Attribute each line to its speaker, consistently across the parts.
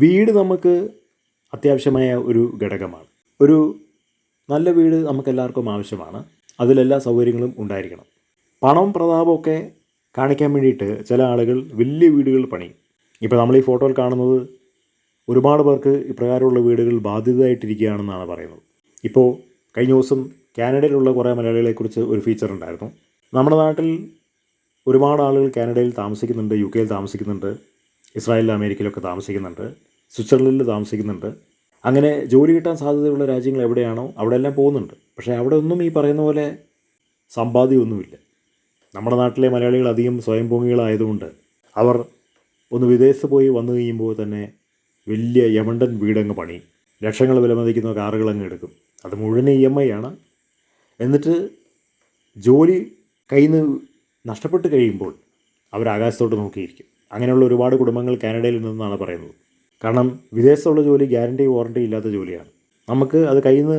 Speaker 1: വീട് നമുക്ക് അത്യാവശ്യമായ ഒരു ഘടകമാണ്. ഒരു നല്ല വീട് നമുക്കെല്ലാവർക്കും ആവശ്യമാണ്. അതിലെല്ലാ സൗകര്യങ്ങളും ഉണ്ടായിരിക്കണം. പണം പ്രതാപമൊക്കെ കാണിക്കാൻ വേണ്ടിയിട്ട് ചില ആളുകൾ വലിയ വീടുകൾ പണിയും. ഇപ്പോൾ നമ്മൾ ഈ ഫോട്ടോയിൽ കാണുന്നത് ഒരുപാട് പേർക്ക് ഇപ്രകാരമുള്ള വീടുകൾ ബാധ്യതയായിട്ടിരിക്കുകയാണെന്നാണ് പറയുന്നത്. ഇപ്പോൾ കഴിഞ്ഞ ദിവസം കാനഡയിലുള്ള കുറേ മലയാളികളെക്കുറിച്ച് ഒരു ഫീച്ചർ ഉണ്ടായിരുന്നു. നമ്മുടെ നാട്ടിൽ ഒരുപാട് ആളുകൾ കാനഡയിൽ താമസിക്കുന്നുണ്ട്, യു കെയിൽ താമസിക്കുന്നുണ്ട്, ഇസ്രായേലിൽ അമേരിക്കയിലൊക്കെ താമസിക്കുന്നുണ്ട്, സ്വിറ്റ്സർലൻഡിൽ താമസിക്കുന്നുണ്ട്. അങ്ങനെ ജോലി കിട്ടാൻ സാധ്യതയുള്ള രാജ്യങ്ങൾ എവിടെയാണോ അവിടെ എല്ലാം പോകുന്നുണ്ട്. പക്ഷേ അവിടെ ഒന്നും ഈ പറയുന്ന പോലെ സമ്പാദ്യമൊന്നുമില്ല. നമ്മുടെ നാട്ടിലെ മലയാളികൾ അധികം സ്വയംഭോഗികളായതുകൊണ്ട് അവർ ഒന്ന് വിദേശത്ത് പോയി വന്നു കഴിയുമ്പോൾ തന്നെ വലിയ യമണ്ടൻ വീടങ്ങ് പണിയും. ലക്ഷങ്ങൾ വിലമതിക്കുന്ന കാറുകളങ്ങ് എടുക്കും. അത് മുഴുവൻ EMI ആണ്. എന്നിട്ട് ജോലി കയ്യിൽ നിന്ന് നഷ്ടപ്പെട്ട് കഴിയുമ്പോൾ അവർ ആകാശത്തോട്ട് നോക്കിയിരിക്കും. അങ്ങനെയുള്ള ഒരുപാട് കുടുംബങ്ങൾ കാനഡയിൽ നിന്നാണ് പറയുന്നത്. കാരണം വിദേശത്തുള്ള ജോലി ഗ്യാരണ്ടി വാറണ്ടി ഇല്ലാത്ത ജോലിയാണ്. നമുക്ക് അത് കയ്യിൽ നിന്ന്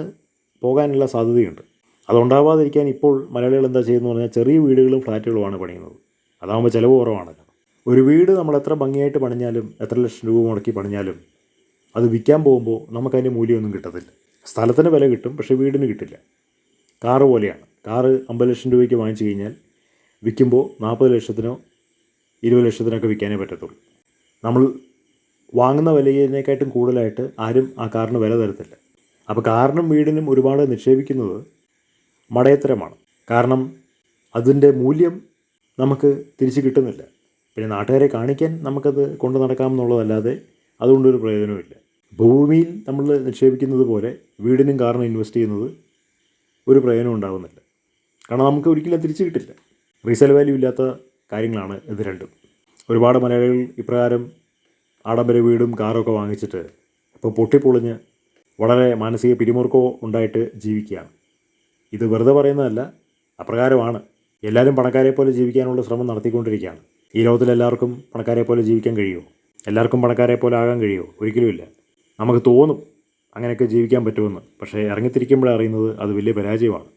Speaker 1: പോകാനുള്ള സാധ്യതയുണ്ട്. അതുണ്ടാവാതിരിക്കാൻ ഇപ്പോൾ മലയാളികൾ എന്താ ചെയ്യുന്നത് പറഞ്ഞാൽ ചെറിയ വീടുകളും ഫ്ലാറ്റുകളുമാണ് പണിയുന്നത്. അതാകുമ്പോൾ ചിലവ് കുറവാണല്ലോ. ഒരു വീട് നമ്മൾ എത്ര ഭംഗിയായിട്ട് പണിഞ്ഞാലും എത്ര ലക്ഷം രൂപ മുടക്കി പണിഞ്ഞാലും അത് വിൽക്കാൻ പോകുമ്പോൾ നമുക്കതിൻ്റെ മൂല്യമൊന്നും കിട്ടത്തില്ല. സ്ഥലത്തിന് വില കിട്ടും, പക്ഷേ വീടിന് കിട്ടില്ല. കാറ് പോലെയാണ്. കാറ് 50 ലക്ഷം രൂപയ്ക്ക് വാങ്ങിച്ചു കഴിഞ്ഞാൽ വിൽക്കുമ്പോൾ 40 ലക്ഷത്തിനോ 20 ലക്ഷത്തിനൊക്കെ വിൽക്കാനേ പറ്റത്തുള്ളൂ. നമ്മൾ വാങ്ങുന്ന വിലയേക്കാട്ടും കൂടുതലായിട്ട് ആരും ആ കാറിന് വില തരത്തില്ല. അപ്പോൾ കാറിനും വീടിനും ഒരുപാട് നിക്ഷേപിക്കുന്നത് മടയത്തരമാണ്. കാരണം അതിൻ്റെ മൂല്യം നമുക്ക് തിരിച്ച് കിട്ടുന്നില്ല. പിന്നെ നാട്ടുകാരെ കാണിക്കാൻ നമുക്കത് കൊണ്ടു നടക്കാമെന്നുള്ളതല്ലാതെ അതുകൊണ്ടൊരു പ്രയോജനമില്ല. ഭൂമിയിൽ നമ്മൾ നിക്ഷേപിക്കുന്നത് പോലെ വീടിനും കാറിനും ഇൻവെസ്റ്റ് ചെയ്യുന്നത് ഒരു പ്രയോജനം ഉണ്ടാകുന്നില്ല. കാരണം നമുക്ക് ഒരിക്കലും തിരിച്ച് കിട്ടില്ല. റീസെയിൽ വാല്യൂ ഇല്ലാത്ത കാര്യങ്ങളാണ് ഇത് രണ്ടും. ഒരുപാട് മലയാളികൾ ഇപ്രകാരം ആഡംബര വീടും കാറൊക്കെ വാങ്ങിച്ചിട്ട് ഇപ്പോൾ പൊട്ടിപ്പൊളിഞ്ഞ് വളരെ മാനസിക പിരിമുറുക്കവും ഉണ്ടായിട്ട് ജീവിക്കുകയാണ്. ഇത് വെറുതെ പറയുന്നതല്ല, അപ്രകാരമാണ്. എല്ലാവരും പണക്കാരെ പോലെ ജീവിക്കാനുള്ള ശ്രമം നടത്തിക്കൊണ്ടിരിക്കുകയാണ്. ഈ ലോകത്തിലെല്ലാവർക്കും പണക്കാരെ പോലെ ജീവിക്കാൻ കഴിയുമോ? എല്ലാവർക്കും പണക്കാരെ പോലെ ആകാൻ കഴിയുമോ? ഒരിക്കലുമില്ല. നമുക്ക് തോന്നും അങ്ങനെയൊക്കെ ജീവിക്കാൻ പറ്റുമെന്ന്. പക്ഷേ ഇറങ്ങിത്തിരിക്കുമ്പോഴേ അറിയുന്നത് അത് വലിയ പരാജയമാണ്.